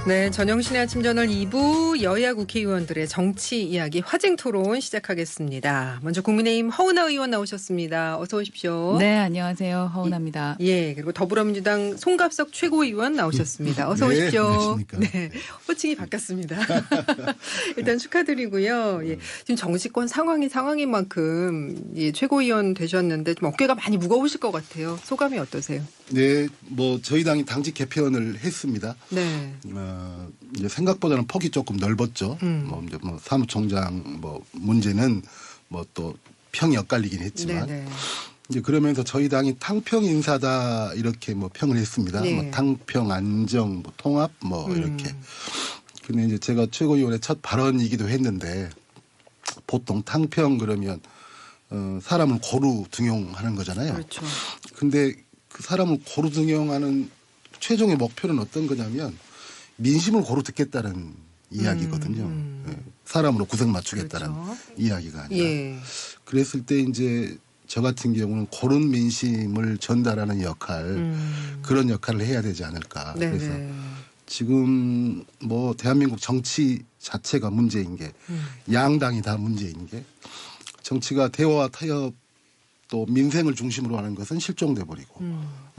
네, 전영신의 아침 저널 2부 여야 국회의원들의 정치 이야기 화쟁 토론 시작하겠습니다. 먼저 국민의힘 허은하 의원 나오셨습니다. 어서 오십시오. 네, 안녕하세요. 허은하입니다. 예, 그리고 더불어민주당 송갑석 최고위원 나오셨습니다. 어서 네, 오십시오. 안녕하십니까. 네, 호칭이 바뀌었습니다. 일단 축하드리고요. 예, 지금 정치권 상황인 만큼 예, 최고위원 되셨는데 좀 어깨가 많이 무거우실 것 같아요. 소감이 어떠세요? 네, 뭐 저희 당이 당직 개편을 했습니다. 네. 이제 생각보다는 폭이 조금 넓었죠. 뭐 이제 뭐 사무총장 뭐 문제는 뭐 또 평이 엇갈리긴 했지만 네네. 이제 그러면서 저희 당이 탕평 인사다 이렇게 뭐 평을 했습니다. 네. 뭐 탕평 안정 뭐 통합 뭐 이렇게. 근데 이제 제가 최고위원의 첫 발언이기도 했는데 보통 탕평 그러면 사람을 고루 등용하는 거잖아요. 그렇죠. 근데 그 사람을 고루 등용하는 최종의 목표는 어떤 거냐면 민심을 고루 듣겠다는 이야기거든요. 예. 사람으로 구색 맞추겠다는 그렇죠. 이야기가 아니라. 예. 그랬을 때 이제 저 같은 경우는 고른 민심을 전달하는 역할 그런 역할을 해야 되지 않을까. 네네. 그래서 지금 뭐 대한민국 정치 자체가 문제인 게 양당이 다 문제인 게 정치가 대화와 타협 또 민생을 중심으로 하는 것은 실종돼 버리고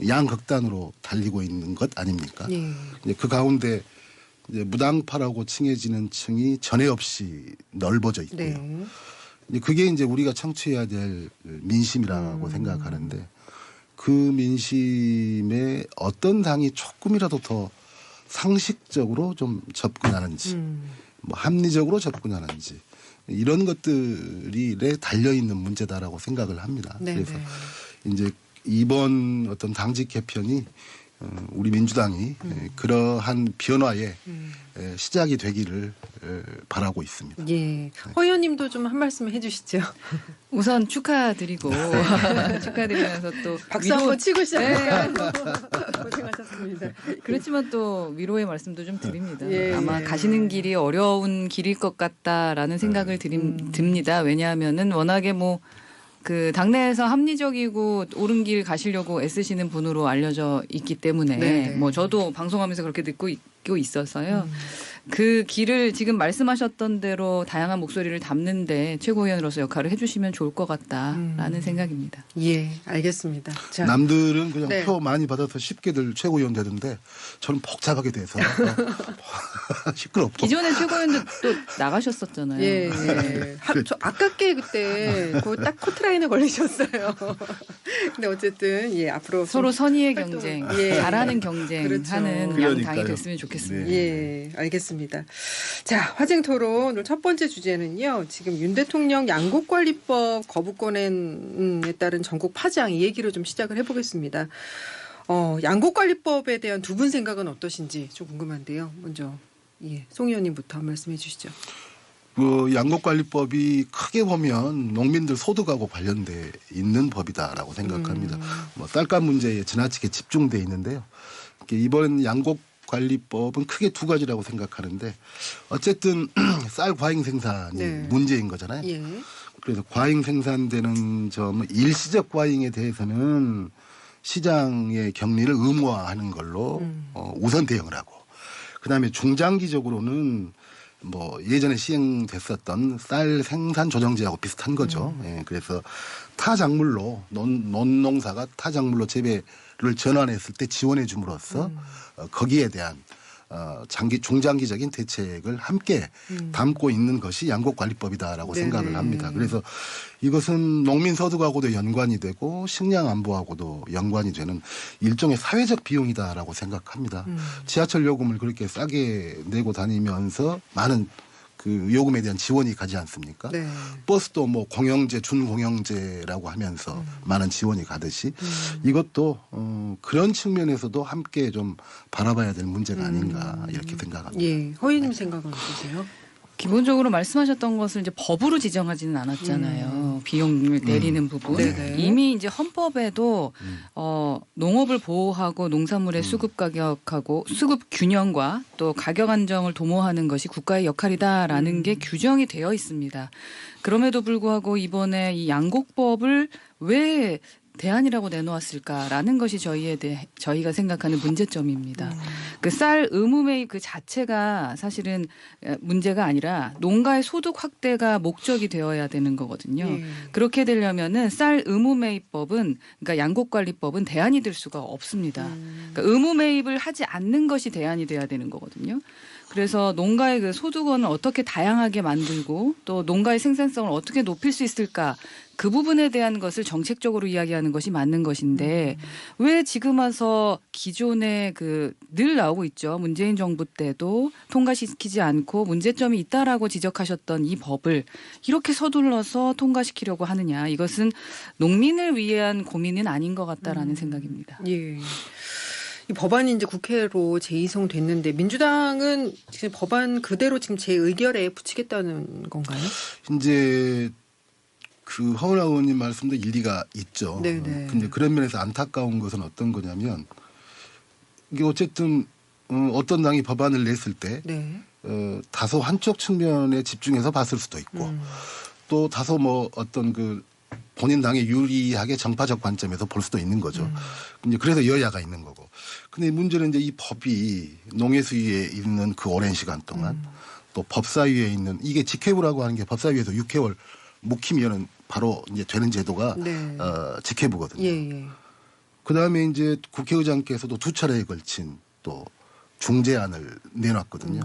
양극단으로 달리고 있는 것 아닙니까? 예. 이제 그 가운데 이제 무당파라고 칭해지는 층이 전에 없이 넓어져 있고요. 네. 이제 그게 이제 우리가 청취해야 될 민심이라고 생각하는데 그 민심에 어떤 당이 조금이라도 더 상식적으로 좀 접근하는지 뭐 합리적으로 접근하는지 이런 것들이 달려 있는 문제다라고 생각을 합니다. 네네. 그래서 이제 이번 어떤 당직 개편이 우리 민주당이 그러한 변화의 시작이 되기를 바라고 있습니다. 예. 허 의원님도 좀 한 말씀 해주시죠. 우선 축하드리고 축하드리면서 또 박수 한번 치고 시작할까요? 네. 고생하셨습니다. 그렇지만 또 위로의 말씀도 좀 드립니다. 예, 아마 예. 가시는 길이 어려운 길일 것 같다라는 생각을 듭니다. 왜냐하면은 워낙에 뭐 그 당내에서 합리적이고 옳은 길 가시려고 애쓰시는 분으로 알려져 있기 때문에 네네. 뭐 저도 방송하면서 그렇게 듣고 있고 있어서요. 그 길을 지금 말씀하셨던 대로 다양한 목소리를 담는데 최고위원으로서 역할을 해주시면 좋을 것 같다라는 생각입니다. 예, 알겠습니다. 자, 남들은 그냥 네. 표 많이 받아서 쉽게들 최고위원 되던데 저는 복잡하게 돼서 시끄럽고 기존의 최고위원도 또 나가셨었잖아요. 예, 예. 저 아깝게 그때 그 딱 코트라인에 걸리셨어요. 근데 어쨌든 예, 앞으로 서로 좀 선의의 활동을- 경쟁, 예. 잘하는 경쟁하는 그렇죠. 양 그러니까요. 당이 됐으면 좋겠습니다. 예, 알겠습니다. 자, 화쟁 토론 오늘 첫 번째 주제는요. 지금 윤 대통령 양곡관리법 거부권에 따른 전국 파장 이 얘기로 좀 시작을 해보겠습니다. 양곡관리법에 대한 두 분 생각은 어떠신지 좀 궁금한데요. 먼저 예, 송 의원님부터 한 말씀해 주시죠. 그 양곡관리법이 크게 보면 농민들 소득하고 관련돼 있는 법이다라고 생각합니다. 뭐 쌀값 문제에 지나치게 집중돼 있는데요. 이번 양곡관리법은 크게 두 가지라고 생각하는데 어쨌든 쌀 과잉 생산이 네. 문제인 거잖아요. 예, 그래서 과잉 생산되는 점은 일시적 과잉에 대해서는 시장의 격리를 의무화하는 걸로 우선 대응을 하고 그다음에 중장기적으로는 뭐 예전에 시행됐었던 쌀 생산 조정제하고 비슷한 거죠. 예, 그래서 타 작물로 논농사가 타 작물로 재배를 전환했을 때 지원해 줌으로써 거기에 대한 중장기적인 대책을 함께 담고 있는 것이 양곡관리법이다라고 네네. 생각을 합니다. 그래서 이것은 농민 소득하고도 연관이 되고 식량 안보하고도 연관이 되는 일종의 사회적 비용이다라고 생각합니다. 지하철 요금을 그렇게 싸게 내고 다니면서 많은 그 요금에 대한 지원이 가지 않습니까? 네. 버스도 뭐 공영제, 준공영제라고 하면서 많은 지원이 가듯이 이것도 그런 측면에서도 함께 좀 바라봐야 될 문제가 아닌가 이렇게 생각합니다. 예, 허 의원님 생각은 어떠세요? 기본적으로 말씀하셨던 것을 이제 법으로 지정하지는 않았잖아요. 비용을 내리는 부분. 네네. 이미 이제 헌법에도 농업을 보호하고 농산물의 수급 가격하고 수급 균형과 또 가격 안정을 도모하는 것이 국가의 역할이다라는 게 규정이 되어 있습니다. 그럼에도 불구하고 이번에 이 양곡법을 왜 대안이라고 내놓았을까라는 것이 저희가 생각하는 문제점입니다. 그 쌀 의무 매입 그 자체가 사실은 문제가 아니라 농가의 소득 확대가 목적이 되어야 되는 거거든요. 예. 그렇게 되려면은 쌀 의무 매입법은 그러니까 양곡관리법은 대안이 될 수가 없습니다. 그러니까 의무 매입을 하지 않는 것이 대안이 돼야 되는 거거든요. 그래서 농가의 그 소득원을 어떻게 다양하게 만들고 또 농가의 생산성을 어떻게 높일 수 있을까 그 부분에 대한 것을 정책적으로 이야기하는 것이 맞는 것인데 왜 지금 와서 기존에 그 늘 나오고 있죠. 문재인 정부 때도 통과시키지 않고 문제점이 있다라고 지적하셨던 이 법을 이렇게 서둘러서 통과시키려고 하느냐. 이것은 농민을 위한 고민은 아닌 것 같다라는 생각입니다. 예. 이 법안이 이제 국회로 재이송됐는데 민주당은 지금 법안 그대로 지금 재의결에 붙이겠다는 건가요? 이제 그 허은하 의원님 말씀도 일리가 있죠. 네네. 근데 그런 면에서 안타까운 것은 어떤 거냐면 이게 어쨌든 어떤 당이 법안을 냈을 때 네. 다소 한쪽 측면에 집중해서 봤을 수도 있고 또 다소 뭐 어떤 그 본인 당에 유리하게 정파적 관점에서 볼 수도 있는 거죠. 이제 그래서 여야가 있는 거고. 근데 문제는 이제 이 법이 농해수위에 있는 그 오랜 시간 동안 또 법사위에 있는 이게 직회부라고 하는 게 법사위에서 6개월 묵히면은 바로 이제 되는 제도가 네. 직회부거든요. 예. 그다음에 이제 국회의장께서도 두 차례에 걸친 또 중재안을 내놨거든요.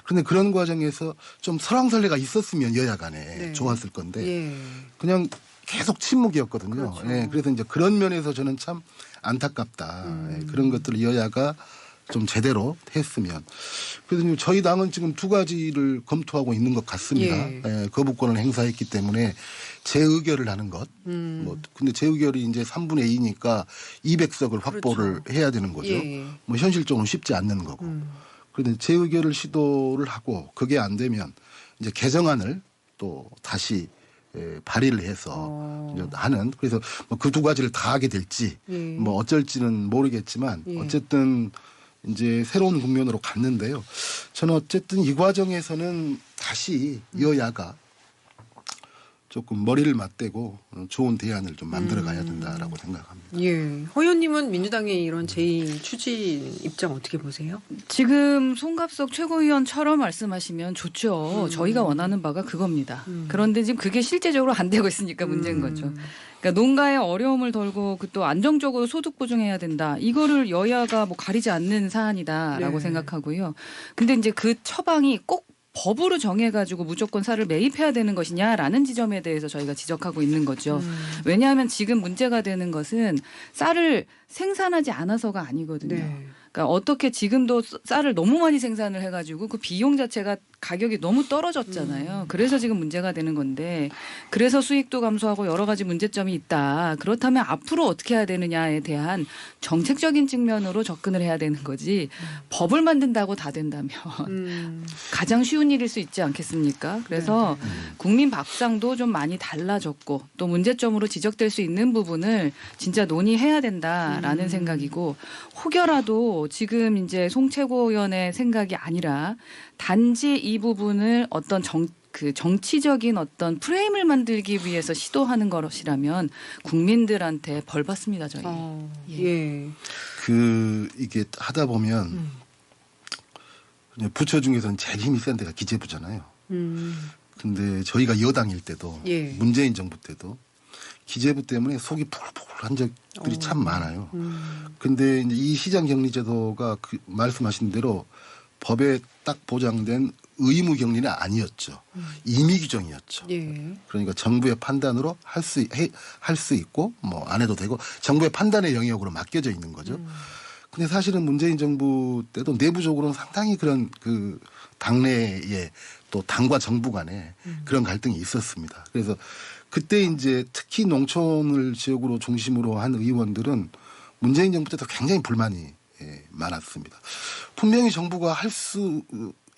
그런데 그런 과정에서 좀 설왕설래가 있었으면 여야 간에 네. 좋았을 건데 예. 그냥 계속 침묵이었거든요. 그렇죠. 예, 그래서 이제 그런 면에서 저는 참 안타깝다. 예, 그런 것들을 여야가 좀 제대로 했으면. 그래서 저희 당은 지금 두 가지를 검토하고 있는 것 같습니다. 예. 예, 거부권을 행사했기 때문에 재의결을 하는 것. 뭐 근데 재의결이 이제 3분의 2니까 200석을 확보를 해야 되는 거죠. 예. 뭐 현실적으로 쉽지 않는 거고. 그런데 재의결을 시도를 하고 그게 안 되면 이제 개정안을 또 다시 발의를 해서 이제 하는 그래서 뭐 그 두 가지를 다 하게 될지 예. 뭐 어쩔지는 모르겠지만 예. 어쨌든 이제 새로운 국면으로 갔는데요. 저는 어쨌든 이 과정에서는 다시 여야가 조금 머리를 맞대고 좋은 대안을 좀 만들어 가야 된다라고 생각합니다. 예. 허 의원님은 민주당의 이런 제2 추진 입장 어떻게 보세요? 지금 송갑석 최고위원처럼 말씀하시면 좋죠. 저희가 원하는 바가 그겁니다. 그런데 지금 그게 실제적으로 안 되고 있으니까 문제인 거죠. 그러니까 농가의 어려움을 덜고 그 또 안정적으로 소득 보증해야 된다. 이거를 여야가 뭐 가리지 않는 사안이다라고 네. 생각하고요. 근데 이제 그 처방이 꼭 법으로 정해가지고 무조건 쌀을 매입해야 되는 것이냐라는 지점에 대해서 저희가 지적하고 있는 거죠. 왜냐하면 지금 문제가 되는 것은 쌀을 생산하지 않아서가 아니거든요. 네. 그러니까 어떻게 지금도 쌀을 너무 많이 생산을 해가지고 그 비용 자체가 가격이 너무 떨어졌잖아요. 그래서 지금 문제가 되는 건데 그래서 수익도 감소하고 여러 가지 문제점이 있다. 그렇다면 앞으로 어떻게 해야 되느냐에 대한 정책적인 측면으로 접근을 해야 되는 거지 법을 만든다고 다 된다면 가장 쉬운 일일 수 있지 않겠습니까? 그래서 국민 밥상도 좀 많이 달라졌고 또 문제점으로 지적될 수 있는 부분을 진짜 논의해야 된다라는 생각이고 혹여라도 지금 이제 송 최고위원의 생각이 아니라 단지 이 부분을 어떤 정치적인 어떤 프레임을 만들기 위해서 시도하는 것이라면 국민들한테 벌 받습니다, 저희. 예. 그 이게 하다 보면 부처 중에서는 제일 힘이 센 데가 기재부잖아요. 근데 저희가 여당일 때도 예. 문재인 정부 때도 기재부 때문에 속이 푸글푸글한 적들이 참 많아요. 근데 이제 이 시장 격리 제도가 그 말씀하신 대로 법에 딱 보장된 의무 격리는 아니었죠. 임의 규정이었죠. 예. 그러니까 정부의 판단으로 할 수 있고 뭐 안 해도 되고 정부의 판단의 영역으로 맡겨져 있는 거죠. 근데 사실은 문재인 정부 때도 내부적으로는 상당히 그런 그 당내에 또 당과 정부 간에 그런 갈등이 있었습니다. 그래서 그때 이제 특히 농촌을 지역으로 중심으로 한 의원들은 문재인 정부 때도 굉장히 불만이 많았습니다. 분명히 정부가 할 수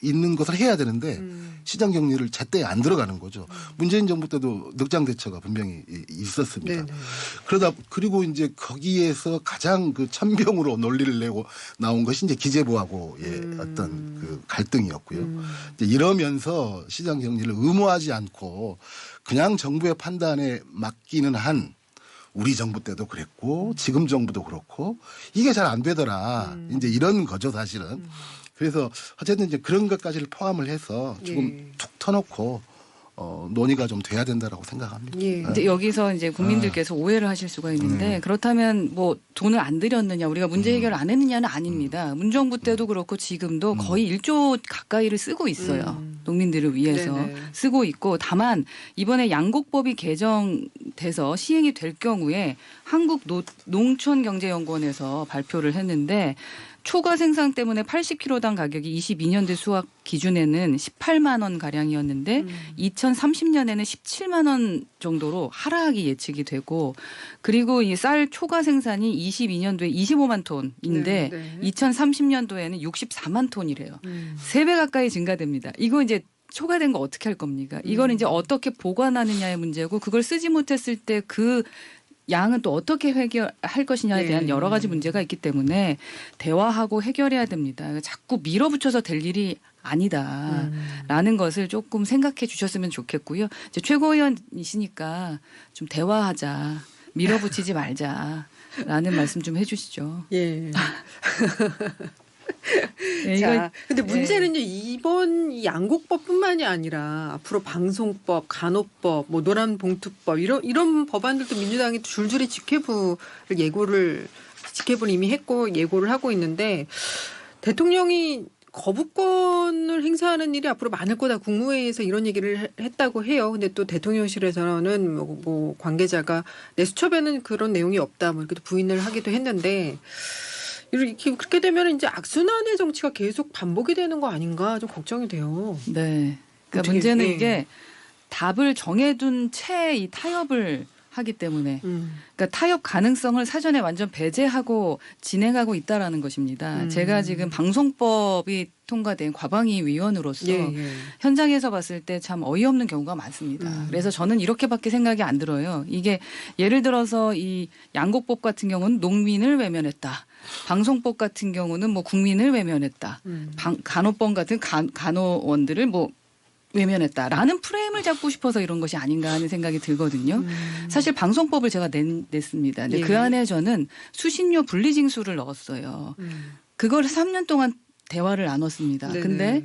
있는 것을 해야 되는데 시장 격리를 제때 안 들어가는 거죠. 문재인 정부 때도 넉장 대처가 분명히 있었습니다. 그리고 이제 거기에서 가장 그 천병으로 논리를 내고 나온 것이 이제 기재부하고의 어떤 그 갈등이었고요. 이제 이러면서 시장 격리를 의무하지 않고 그냥 정부의 판단에 맡기는 한 우리 정부 때도 그랬고 지금 정부도 그렇고 이게 잘 안 되더라. 이제 이런 거죠 사실은. 그래서 어쨌든 이제 그런 것까지를 포함을 해서 조금 툭 터놓고 논의가 좀 돼야 된다라고 생각합니다. 예. 근데 여기서 이제 국민들께서 오해를 하실 수가 있는데 그렇다면 뭐 돈을 안 들였느냐 우리가 문제 해결 안 했느냐는 아닙니다. 문정부 때도 그렇고 지금도 거의 1조 가까이를 쓰고 있어요. 농민들을 위해서 네네. 쓰고 있고 다만 이번에 양곡법이 개정돼서 시행이 될 경우에 한국농촌경제연구원에서 발표를 했는데 초과 생산 때문에 80kg당 가격이 22년도 수확 기준에는 18만 원 가량이었는데 2030년에는 17만 원 정도로 하락이 예측이 되고 그리고 이 쌀 초과 생산이 22년도에 25만 톤인데 네. 2030년도에는 64만 톤이래요. 3배 가까이 증가됩니다. 이거 이제 초과된 거 어떻게 할 겁니까? 이걸 이제 어떻게 보관하느냐의 문제고 그걸 쓰지 못했을 때 그 양은 또 어떻게 해결할 것이냐에 대한 여러 가지 문제가 있기 때문에 대화하고 해결해야 됩니다. 자꾸 밀어붙여서 될 일이 아니다라는 것을 조금 생각해 주셨으면 좋겠고요. 이제 최고위원이시니까 좀 대화하자, 밀어붙이지 말자라는 말씀 좀 해주시죠. 예. 네, 자, 근데 문제는요, 이번 이 양곡법뿐만이 아니라 앞으로 방송법, 간호법, 뭐 노란봉투법 이런 법안들도 민주당이 줄줄이 직회부를 이미 했고 예고를 하고 있는데 대통령이 거부권을 행사하는 일이 앞으로 많을 거다. 국무회의에서 이런 얘기를 했다고 해요. 근데 또 대통령실에서는 뭐 관계자가 내 수첩에는 그런 내용이 없다. 뭐 이렇게 부인을 하기도 했는데 이렇게 그렇게 되면 이제 악순환의 정치가 계속 반복이 되는 거 아닌가 좀 걱정이 돼요. 네. 그러니까 어떻게, 문제는 예. 이게 답을 정해둔 채 이 타협을 하기 때문에 그러니까 타협 가능성을 사전에 완전 배제하고 진행하고 있다라는 것입니다. 제가 지금 방송법이 통과된 과방위 위원으로서 현장에서 봤을 때 참 어이없는 경우가 많습니다. 그래서 저는 이렇게밖에 생각이 안 들어요. 이게 예를 들어서 이 양곡법 같은 경우는 농민을 외면했다. 방송법 같은 경우는 뭐 국민을 외면했다. 간호법 같은 간호원들을 뭐 외면했다라는 프레임을 잡고 싶어서 이런 것이 아닌가 하는 생각이 들거든요. 사실 방송법을 제가 냈습니다. 근데 그 안에 저는 수신료 분리징수를 넣었어요. 그걸 3년 동안 대화를 나눴습니다. 근데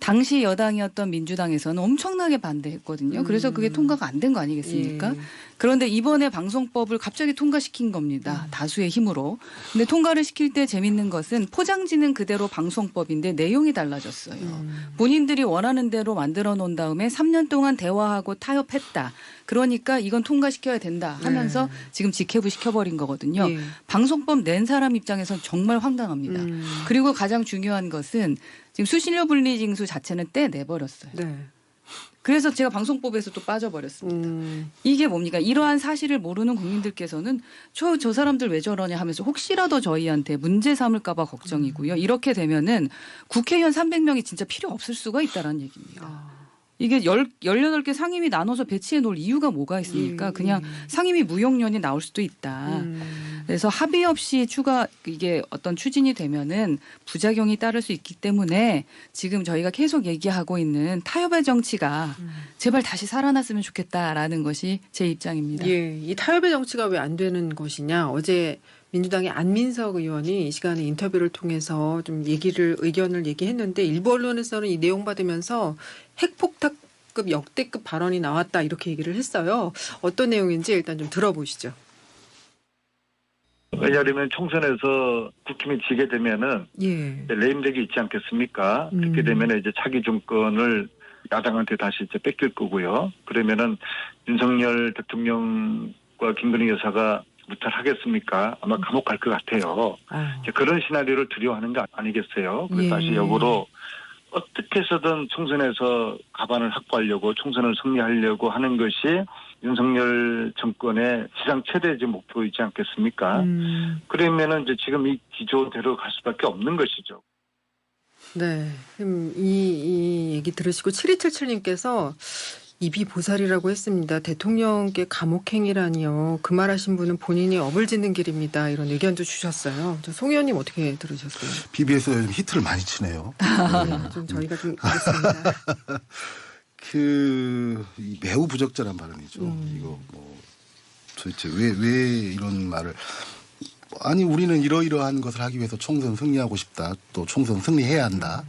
당시 여당이었던 민주당에서는 엄청나게 반대했거든요. 그래서 그게 통과가 안 된 거 아니겠습니까? 그런데 이번에 방송법을 갑자기 통과시킨 겁니다. 다수의 힘으로. 근데 통과를 시킬 때 재밌는 것은 포장지는 그대로 방송법인데 내용이 달라졌어요. 본인들이 원하는 대로 만들어 놓은 다음에 3년 동안 대화하고 타협했다. 그러니까 이건 통과시켜야 된다 하면서 지금 직회부 시켜버린 거거든요. 방송법 낸 사람 입장에서는 정말 황당합니다. 그리고 가장 중요한 것은 지금 수신료 분리징수 자체는 떼내버렸어요. 네. 그래서 제가 방송법에서 또 빠져버렸습니다. 이게 뭡니까? 이러한 사실을 모르는 국민들께서는 저 사람들 왜 저러냐 하면서 혹시라도 저희한테 문제 삼을까 봐 걱정이고요. 이렇게 되면은 국회의원 300명이 진짜 필요 없을 수가 있다는 얘기입니다. 이게 18개 상임위 나눠서 배치해 놓을 이유가 뭐가 있습니까? 그냥 상임위 무용론이 나올 수도 있다. 그래서 합의 없이 이게 어떤 추진이 되면은 부작용이 따를 수 있기 때문에 지금 저희가 계속 얘기하고 있는 타협의 정치가 제발 다시 살아났으면 좋겠다라는 것이 제 입장입니다. 예, 이 타협의 정치가 왜 안 되는 것이냐. 어제 민주당의 안민석 의원이 이 시간에 인터뷰를 통해서 좀 의견을 얘기했는데 일부 언론에서는 이 내용 받으면서 핵폭탄급 역대급 발언이 나왔다 이렇게 얘기를 했어요. 어떤 내용인지 일단 좀 들어보시죠. 왜냐하면 총선에서 국힘이 지게 되면은 레임덕이 있지 않겠습니까? 그렇게 되면 이제 차기 정권을 야당한테 다시 이제 뺏길 거고요. 그러면은 윤석열 대통령과 김건희 여사가 무탈하겠습니까? 아마 감옥 갈 것 같아요. 이제 그런 시나리오를 두려워하는 거 아니겠어요? 그래서 다시 역으로 어떻게 해서든 총선에서 가반을 확보하려고 총선을 승리하려고 하는 것이 윤석열 정권의 시장 최대 목표이지 않겠습니까? 그러면은 이제 지금 이 기조대로 갈 수밖에 없는 것이죠. 네. 이 얘기 들으시고 7277님께서 입이 보살이라고 했습니다. 대통령께 감옥행위라니요. 그 말하신 분은 본인이 업을 짓는 길입니다. 이런 의견도 주셨어요. 송 의원님 어떻게 들으셨어요? BBS가 요즘 히트를 많이 치네요. 네, 좀 저희가 좀 그렇습니다. 매우 부적절한 발언이죠. 이거 도대체 왜 이런 말을 아니 우리는 이러이러한 것을 하기 위해서 총선 승리하고 싶다. 또 총선 승리해야 한다.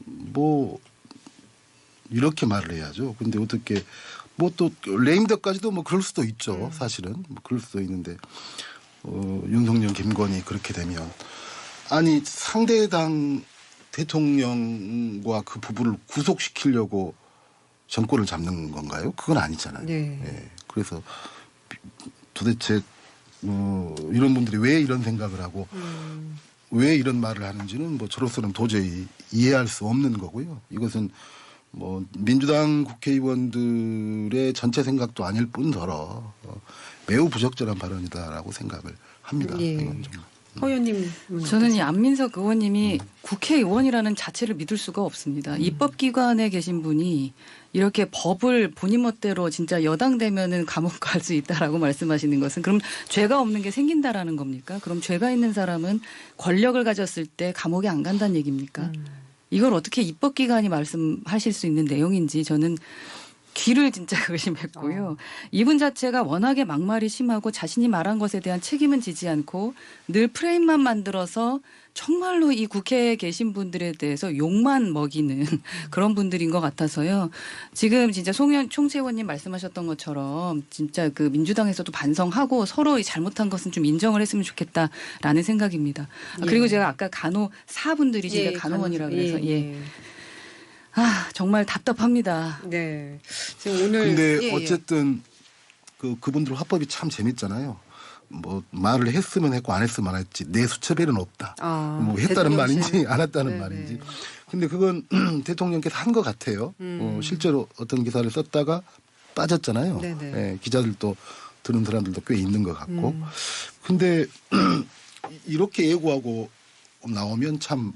뭐 이렇게 말을 해야죠. 근데 어떻게 뭐 또 레임덕까지도 뭐 그럴 수도 있죠. 사실은 뭐 그럴 수도 있는데 윤석열, 김건희 그렇게 되면 아니 상대당 대통령과 그 부부를 구속시키려고 정권을 잡는 건가요? 그건 아니잖아요. 네. 예. 그래서 도대체 이런 분들이 왜 이런 생각을 하고 왜 이런 말을 하는지는 뭐 저로서는 도저히 이해할 수 없는 거고요. 이것은 뭐 민주당 국회의원들의 전체 생각도 아닐 뿐더러 매우 부적절한 발언이다라고 생각을 합니다. 예. 이건 정말. 허 의원님. 저는 이 안민석 의원님이 국회의원이라는 자체를 믿을 수가 없습니다. 입법기관에 계신 분이 이렇게 법을 본인 멋대로 진짜 여당 되면은 감옥 갈 수 있다라고 말씀하시는 것은 그럼 죄가 없는 게 생긴다라는 겁니까? 그럼 죄가 있는 사람은 권력을 가졌을 때 감옥에 안 간다는 얘기입니까? 이걸 어떻게 입법기관이 말씀하실 수 있는 내용인지 저는 귀를 진짜 의심했고요. 이분 자체가 워낙에 막말이 심하고 자신이 말한 것에 대한 책임은 지지 않고 늘 프레임만 만들어서 정말로 이 국회에 계신 분들에 대해서 욕만 먹이는 그런 분들인 것 같아서요. 지금 진짜 송현 총채원님 말씀하셨던 것처럼 진짜 그 민주당에서도 반성하고 서로 잘못한 것은 좀 인정을 했으면 좋겠다라는 생각입니다. 그리고 제가 아까 간호사분들이 진짜 간호원이라고 그래서 아, 정말 답답합니다. 네. 지금 오늘. 근데 어쨌든 그분들 화법이 참 재밌잖아요. 뭐 말을 했으면 했고 안 했으면 안 했지 내 수첩에는 없다. 뭐 했다는 말인지 안 했다는 말인지. 근데 그건 대통령께서 한 것 같아요. 실제로 어떤 기사를 썼다가 빠졌잖아요. 예, 기자들도 들은 사람들도 꽤 있는 것 같고. 근데 이렇게 예고하고 나오면 참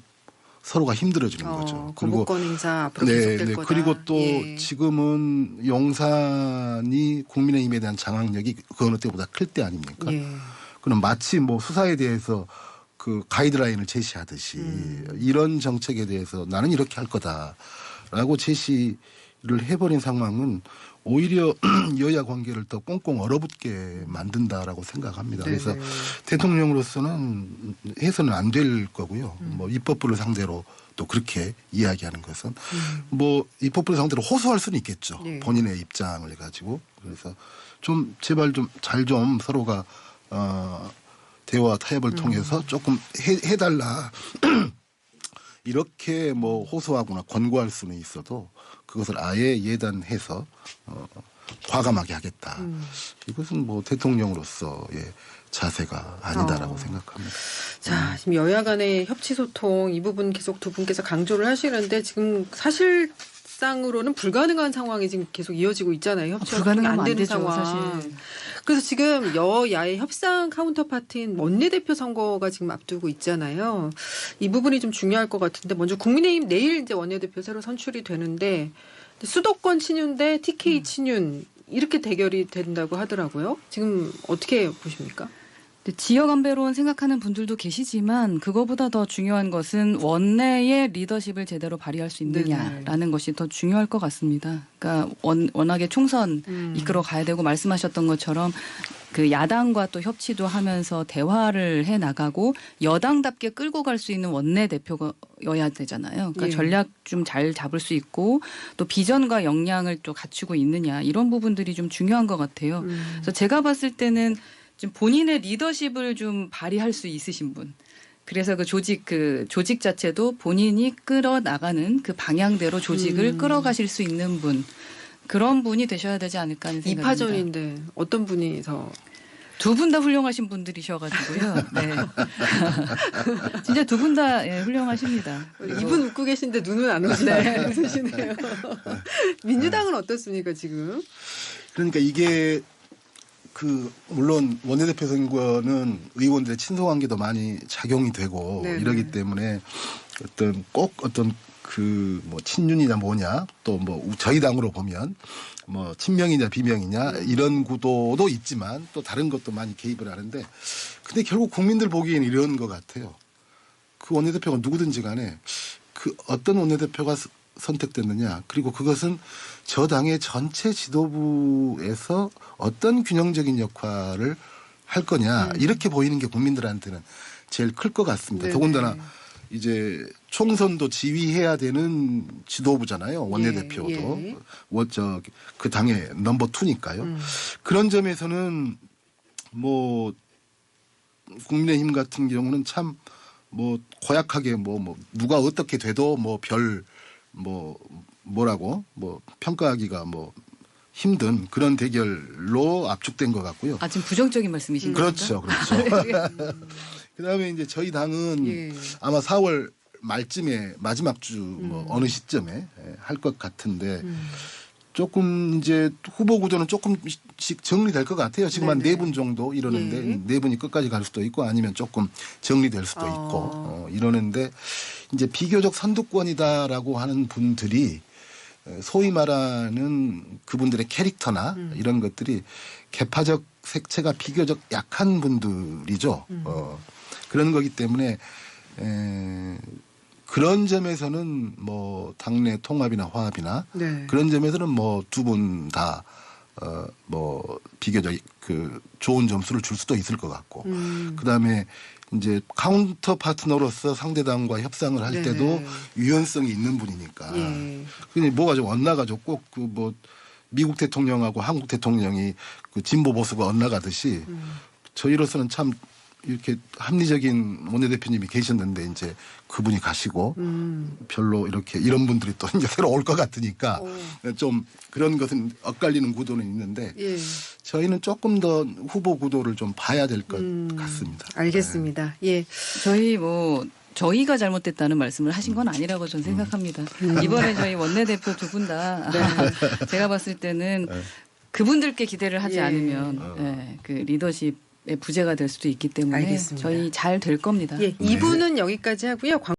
서로가 힘들어지는 거죠. 그리고 거부권 행사 앞으로 계속될 거다. 그리고 또 지금은 용산이 국민의힘에 대한 장악력이 그 어느 때보다 클 때 아닙니까? 그럼 마치 뭐 수사에 대해서 그 가이드라인을 제시하듯이 이런 정책에 대해서 나는 이렇게 할 거다라고 제시를 해버린 상황은 오히려 여야 관계를 더 꽁꽁 얼어붙게 만든다라고 생각합니다. 그래서 대통령으로서는 해서는 안 될 거고요. 뭐 입법부를 상대로 또 그렇게 이야기하는 것은 뭐 입법부를 상대로 호소할 수는 있겠죠. 본인의 입장을 가지고. 그래서 좀 제발 좀 잘 좀 서로가 대화 타협을 통해서 조금 해달라. 이렇게 뭐 호소하거나 권고할 수는 있어도 그것을 아예 예단해서 과감하게 하겠다. 이것은 뭐 대통령으로서의 자세가 아니다라고 생각합니다. 자, 지금 여야 간의 협치 소통 이 부분 계속 두 분께서 강조를 하시는데 지금 사실상으로는 불가능한 상황이 지금 계속 이어지고 있잖아요. 협치가 안 되는 상황. 사실. 그래서 지금 여야의 협상 카운터파트인 원내대표 선거가 지금 앞두고 있잖아요. 이 부분이 좀 중요할 것 같은데 먼저 국민의힘 내일 이제 원내대표 새로 선출이 되는데 수도권 친윤 대 TK 친윤 이렇게 대결이 된다고 하더라고요. 지금 어떻게 보십니까? 지역 안배론 생각하는 분들도 계시지만 그거보다 더 중요한 것은 원내의 리더십을 제대로 발휘할 수 있느냐라는 것이 더 중요할 것 같습니다. 그러니까 워낙에 총선 이끌어 가야 되고 말씀하셨던 것처럼 그 야당과 또 협치도 하면서 대화를 해 나가고 여당답게 끌고 갈 수 있는 원내대표여야 되잖아요. 그러니까 전략 좀 잘 잡을 수 있고 또 비전과 역량을 또 갖추고 있느냐 이런 부분들이 좀 중요한 것 같아요. 그래서 제가 봤을 때는 좀 본인의 리더십을 좀 발휘할 수 있으신 분. 그래서 그 조직 자체도 본인이 끌어 나가는 그 방향대로 조직을 끌어가실 수 있는 분. 그런 분이 되셔야 되지 않을까 하는 생각입니다. 2파전인데 어떤 분이 더? 두 분 다 훌륭하신 분들이셔가지고요. 네. 진짜 두 분 다 훌륭하십니다. 이분 웃고 계신데 눈은 안 오시네요. 웃으시네요. 민주당은 어떻습니까 지금? 그러니까 이게 물론 원내대표 선거는 의원들의 친소관계도 많이 작용이 되고 이러기 때문에 어떤 뭐 친윤이냐 뭐냐 또 뭐 저희 당으로 보면 뭐 친명이냐 비명이냐 이런 구도도 있지만 또 다른 것도 많이 개입을 하는데 근데 결국 국민들 보기에는 이런 것 같아요. 그 원내대표가 누구든지 간에 그 어떤 원내대표가 선택됐느냐. 그리고 그것은 저 당의 전체 지도부에서 어떤 균형적인 역할을 할 거냐. 이렇게 보이는 게 국민들한테는 제일 클 것 같습니다. 네네. 더군다나 이제 총선도 지휘해야 되는 지도부잖아요. 원내대표도. 예. 그 당의 넘버 2니까요. 그런 점에서는 뭐 국민의힘 같은 경우는 참 뭐 고약하게 뭐 누가 어떻게 돼도 뭐 뭐라고 평가하기가 뭐 힘든 그런 대결로 압축된 것 같고요. 아, 지금 부정적인 말씀이신 그렇죠, 겁니까? 그렇죠. 그다음에 이제 저희 당은 예. 아마 4월 말쯤에 마지막 주 뭐 어느 시점에 할 것 같은데 조금 이제 후보 구도는 조금씩 정리될 것 같아요. 지금 한 네네. 4분 정도 이러는데 예. 4분이 끝까지 갈 수도 있고 아니면 조금 정리될 수도 있고 이러는데 이제 비교적 선두권이다라고 하는 분들이 소위 말하는 그분들의 캐릭터나 이런 것들이 개파적 색채가 비교적 약한 분들이죠. 그런 거기 때문에 그런 점에서는 뭐 당내 통합이나 화합이나 네. 그런 점에서는 뭐 두 분 다 뭐 비교적 그 좋은 점수를 줄 수도 있을 것 같고 그다음에 이제 카운터 파트너로서 상대당과 협상을 할 네네. 때도 유연성이 있는 분이니까. 예. 근데 뭐가 좀 엇나가죠. 꼭 그 뭐 미국 대통령하고 한국 대통령이 그 진보 보수가 엇나가듯이 저희로서는 참 이렇게 합리적인 원내대표님이 계셨는데 이제 그분이 가시고 별로 이렇게 이런 분들이 또 이제 새로 올 것 같으니까 좀 그런 것은 엇갈리는 구도는 있는데 예. 저희는 조금 더 후보 구도를 좀 봐야 될 것 같습니다. 알겠습니다. 예. 저희가 잘못됐다는 말씀을 하신 건 아니라고 저는 생각합니다. 이번에 저희 원내대표 두 분 다 제가 봤을 때는 그분들께 기대를 하지 예. 않으면 그 리더십의 부재가 될 수도 있기 때문에 알겠습니다. 저희 잘 될 겁니다. 예. 2부는 여기까지 하고요.